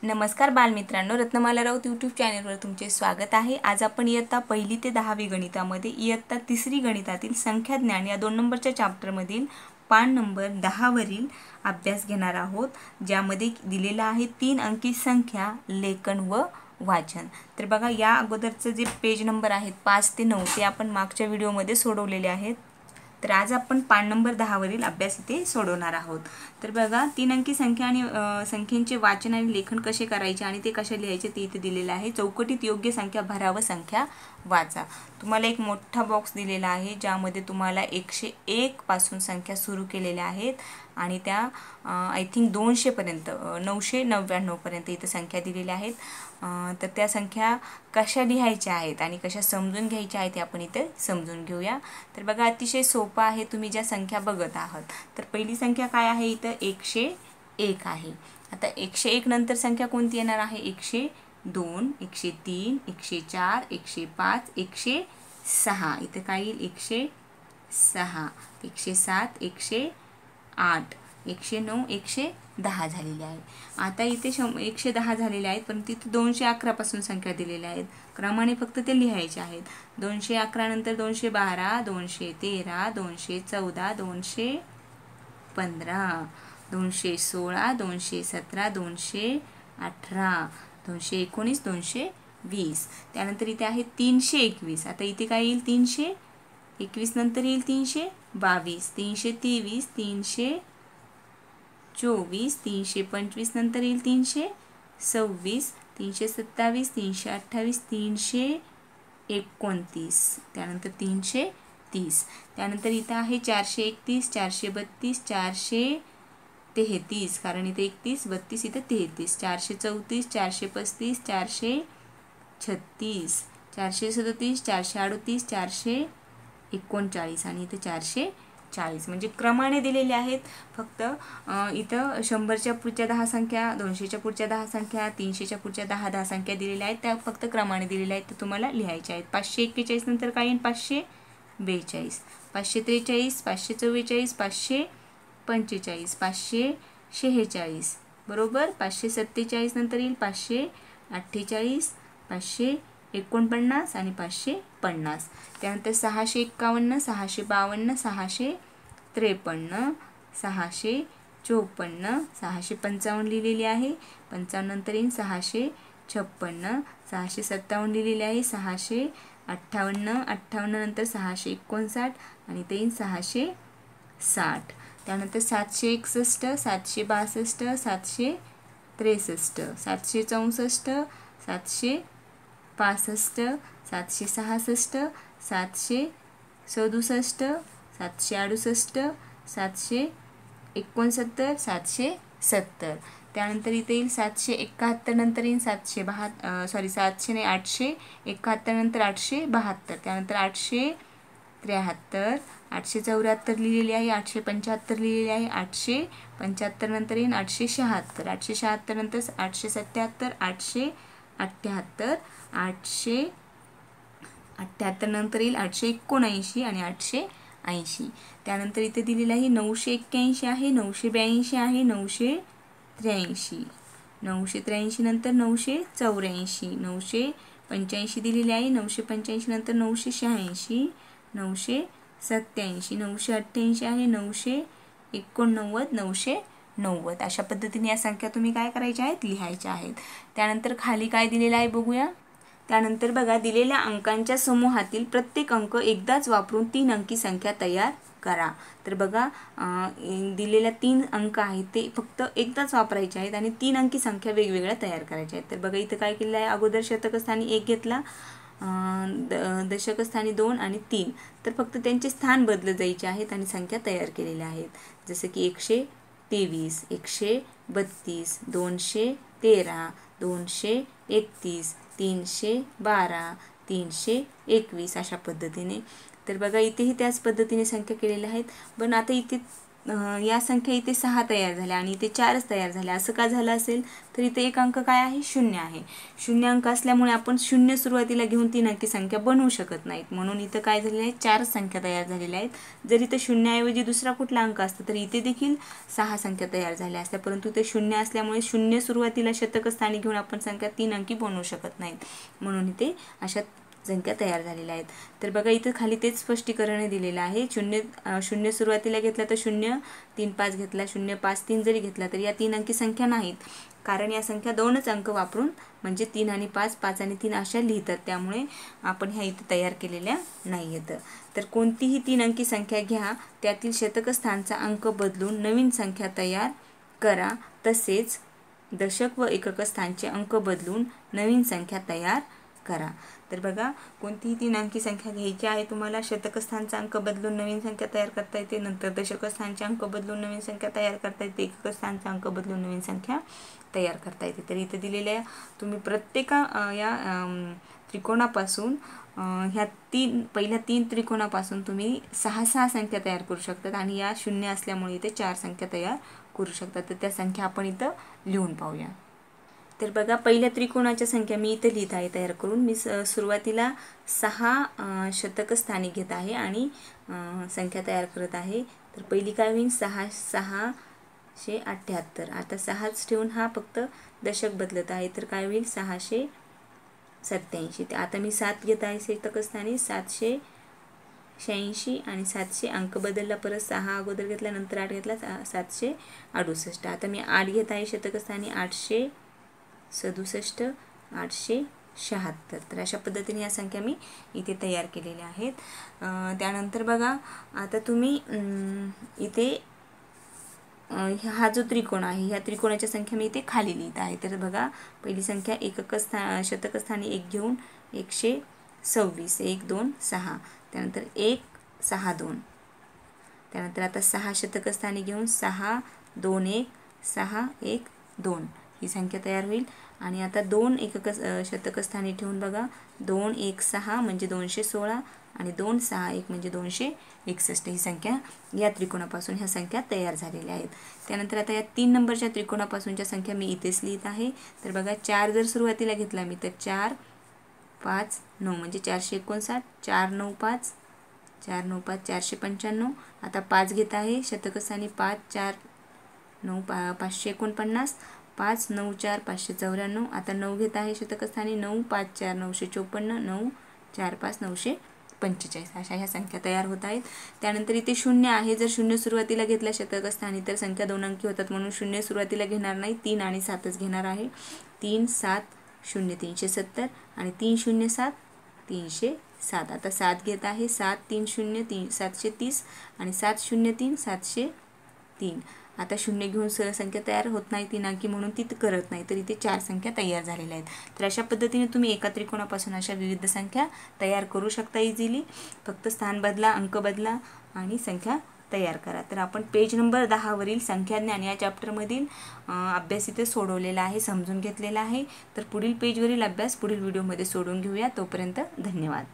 नमस्कार बालमित्रांनो, रत्नमाला राऊत यूट्यूब चॅनलवर तुमचे स्वागत आहे। आज आपण इयत्ता 1 ते 10वी गणितामध्ये इयत्ता 3 गणितातील संख्या ज्ञान या 2 नंबरच्या चॅप्टरमधील पान नंबर 10 वरील अभ्यास घेणार आहोत, ज्यामध्ये दिलेला आहे 3 अंकी संख्या, लेखन व वाचन। तर बघा, या अगोदरचे जे पेज नंबर आहेत 5 ते 9 ते आपण मागच्या व्हिडिओमध्ये सोडवलेले आहेत। तर आज आपण पान नंबर 10 वरील अभ्यास इथे सोडवणार आहोत। तर बघा, 3 अंकी संख्या आणि संख्यांचे वाचन आणि लेखन कसे करायचे आणि ते कसे लिहायचे ते इथे दिलेले आहे। चौकटीत योग्य संख्या भरा व संख्या वाचा। तुम्हाला एक मोठा बॉक्स दिलेला आहे, ज्यामध्ये तुम्हाला 101 पासून संख्या सुरू केलेल्या आहेत आणि त्या आय थिंक 200 पर्यंत 999 पर्यंत इथे संख्या दिलेल्या आहेत। तर त्या संख्या कशा लिहायच्या आहेत आणि कशा समजून घ्यायच्या आहेत ते आपण इथे समजून घेऊया। तर बघा, अतिशय सोपं आहे, तुम्ही ज्या संख्या बघत आहात। तर पहिली संख्या काय आहे, इथं 101 आहे। आता 101 नंतर संख्या कोणती येणार आहे, 102, 103, 104, 105, 106। इथे काय येईल, 106, 107, 108, 109, 110 झालेले आहे। आता इथे 110 झालेले आहेत, पण तिथे 211 पासून संख्या दिलेल्या आहेत, क्रमाने फक्त ते लिहायचे आहेत। 211 नंतर 212, 213, 214, 215, 216, 217, 218, 219, 220। त्यानंतर इथे आहे 321। आता इथे काय येईल, 321 नंतर येईल 322, 323, 324, 325 नंतर येईल 326, 327, 328, 329, त्यानंतर 330। त्यानंतर इथं आहे 431, 432, 433, कारण इथे 31, 32, इथे 33, 434, 435, 436, 437, 438, 439 आणि इथे 440। म्हणजे क्रमाने दिलेले आहेत। फक्त इथं 100च्या पुढच्या 10 संख्या, 200च्या पुढच्या 10 संख्या, 300च्या पुढच्या 10 संख्या दिलेल्या आहेत, त्या फक्त क्रमाने दिलेल्या आहेत, तर तुम्हाला लिहायच्या आहेत। 541 नंतर काय येईल, 542, 543, 544, 545, 546 बरोबर। 547 नंतर येईल 548, 549 आणि 550। त्यानंतर 651, 652, 653, 654, 655 लिहिलेली आहे। 55 नंतर येईल 656, 657 लिहिलेले आहे। 658, 58 नंतर 659 आणि ते येईल 660। त्यानंतर 761, 762, 763, 764, 765, 766, 767, 768, 769, 770। त्यानंतर इथे येईल 771 नंतर येईल 871 नंतर 872। त्यानंतर 873, 874 लिहिलेली आहे, 875 लिहिलेली आहे, 875 नंतर येईल 876, 876 नंतर 877, 878, 878 नंतर येईल 879 आणि 880। त्यानंतर इथे दिलेलं आहे 981 आहे, 982 आहे, 983, 983 नंतर 984, 985 दिलेले आहे, 985 नंतर 986, 987, 988 आहे, 989, 990। अशा पद्धतीने या संख्या तुम्ही काय करायच्या आहेत, लिहायच्या आहेत। त्यानंतर खाली काय दिलेलं आहे बघूया। त्यानंतर बघा, दिलेल्या अंकांच्या समूहातील प्रत्येक अंक एकदाच वापरून 3 अंकी संख्या तयार करा। तर बघा, दिलेल्या 3 अंक आहेत ते फक्त एकदाच वापरायचे आहेत आणि 3 अंकी संख्या वेगवेगळ्या तयार करायच्या आहेत। तर बघा, इथं काय केलेलं आहे, अगोदर शतकस्थानी 1 घेतला, दशकस्थानी 2 आणि 3, तर फक्त त्यांचे स्थान बदलत जायचे आहेत आणि संख्या तयार केलेल्या आहेत। जसं की 123, 132, 213, 231, 312, 321 अशा पद्धतीने। तर बघा, इथेही त्याच पद्धतीने संख्या केलेल्या आहेत, पण आता इथे या संख्या इथे 6 तयार झाल्या आणि इथे 4च तयार झाल्या. असं का झालं असेल तर इथे एक अंक काय आहे, 0 आहे. 0 अंक असल्यामुळे आपण 0 सुरुवातीला घेऊन 3 अंकी संख्या बनवू शकत नाहीत. म्हणून इथं काय झालेलं आहे, 4च संख्या तयार झालेल्या आहेत. जर इथे 0 ऐवजी दुसरा कुठला अंक असता तर इथे देखील 6 संख्या तयार झाल्या असत्या. परंतु इथे 0 असल्यामुळे 0 सुरुवातीला शतक स्थानी घेऊन आपण संख्या 3 अंकी बनवू शकत नाहीत. म्हणून इथे अशा संख्या तयार झालेल्या आहेत. तर बघा इथं खाली तेच स्पष्टीकरण दिलेलं आहे. 0 सुरुवातीला घेतला तर 0 3 5 घेतला, 0 5 3 जरी घेतला तरी या 3 अंकी संख्या नाहीत. कारण या संख्या 2च अंक वापरून म्हणजे 3 आणि 5 5 आणि 3 अशा लिहितात. त्यामुळे आपण ह्या इथे तयार केलेल्या नाही आहेत. तर कोणतीही 3 अंकी संख्या घ्या, त्यातील शतक स्थानचा अंक बदलून नवीन संख्या तयार करा. तसेच दशक व एकक स्थानचे अंक बदलून नवीन संख्या तयार करा. तर बघा कोणतीही 3 अंकी संख्या घ्यायची आहे तुम्हाला. शतक स्थानचा अंक बदलून नवीन संख्या तयार करता येते. नंतर दशक स्थानचे अंक बदलून नवीन संख्या तयार करता येते. एकक स्थानचा अंक बदलून नवीन संख्या तयार करता येते. तर इथे दिलेल्या तुम्ही प्रत्येक या त्रिकोणापासून ह्या पहिल्या 3 त्रिकोणापासून तुम्ही 6 संख्या तयार करू शकतात आणि या 0 असल्यामुळे इथे 4 संख्या तयार करू शकतात. तर त्या संख्या आपण इथं लिहून पाहूया. तर बघा पहिल्या त्रिकोणाच्या संख्या मी इथे लिहित आहे तयार करून. मी सुरुवातीला 6 शतक स्थानी घेत आहे आणि संख्या तयार करत आहे. तर पहिली काय होईल, 678. आता 6च ठेवून हा फक्त दशक बदलत आहे. तर काय होईल 687. आता मी 7 घेत आहे शतक स्थानी, 786 आणि 700 अंक बदलला. परत 6 अगोदर घेतला, नंतर 8 घेतला, 768. आता मी 8 घेत आहे शतक स्थानी, 867 876. तर अशा पद्धतीने या संख्या मी इथे तयार केलेल्या आहेत. त्यानंतर बघा आता तुम्ही इथे हा जो त्रिकोण आहे ह्या त्रिकोणाच्या संख्या मी इथे खाली लिहित आहे. तर बघा पहिली संख्या शतक स्थानी 1 घेऊन 126 1 2 6. त्यानंतर 1 6 2. त्यानंतर आता 6 शतक स्थानी घेऊन 6 2 1 6 1 2 ही संख्या तयार होईल. आणि आता 2 एकक शतक स्थानी ठेवून बघा 2 1 6 म्हणजे 216 आणि 2 6 1 म्हणजे 261 ही संख्या या त्रिकोणापासून ह्या संख्या तयार झालेल्या आहेत. त्यानंतर आता या 3 नंबरच्या त्रिकोणापासूनच्या संख्या मी इथेच लिहित आहे. तर बघा 4 जर सुरुवातीला घेतला मी तर 4 5 9 म्हणजे 459. 4 9 5 4 9 5 495. आता 5 घेत आहे शतक स्थानी, 5 4 9 549. 5 9 4 594. आता 9 घेत आहे शतक स्थानी, 9 5 4 954. 9 4 5 945. अशा ह्या संख्या तयार होत आहेत. त्यानंतर इथे 0 आहे. जर 0 सुरुवातीला घेतला शतक स्थानी तर संख्या 2 अंकी होतात. म्हणून 0 सुरुवातीला घेणार नाही, 3 आणि 7च घेणार आहे. 3 7 0 370 आणि 3 0 7 307. आता 7 घेत आहे, 7 3 0 3 730 आणि 7 0 3 703. आता 0 घेऊन संख्या तयार होत नाही 3 अंकी, म्हणून ती करत नाही. तर इथे 4 संख्या तयार झालेल्या आहेत. तर अशा पद्धतीने तुम्ही एका त्रिकोणापासून अशा विविध संख्या तयार करू शकता इझिली. फक्त स्थान बदला, अंक बदला आणि संख्या तयार करा. तर आपण पेज नंबर 10 वरील संख्याज्ञान या चॅप्टरमधील अभ्यास इथे सोडवलेला आहे, समजून घेतलेला आहे. तर पुढील पेजवरील अभ्यास पुढील व्हिडिओमध्ये सोडून घेऊया. तोपर्यंत धन्यवाद.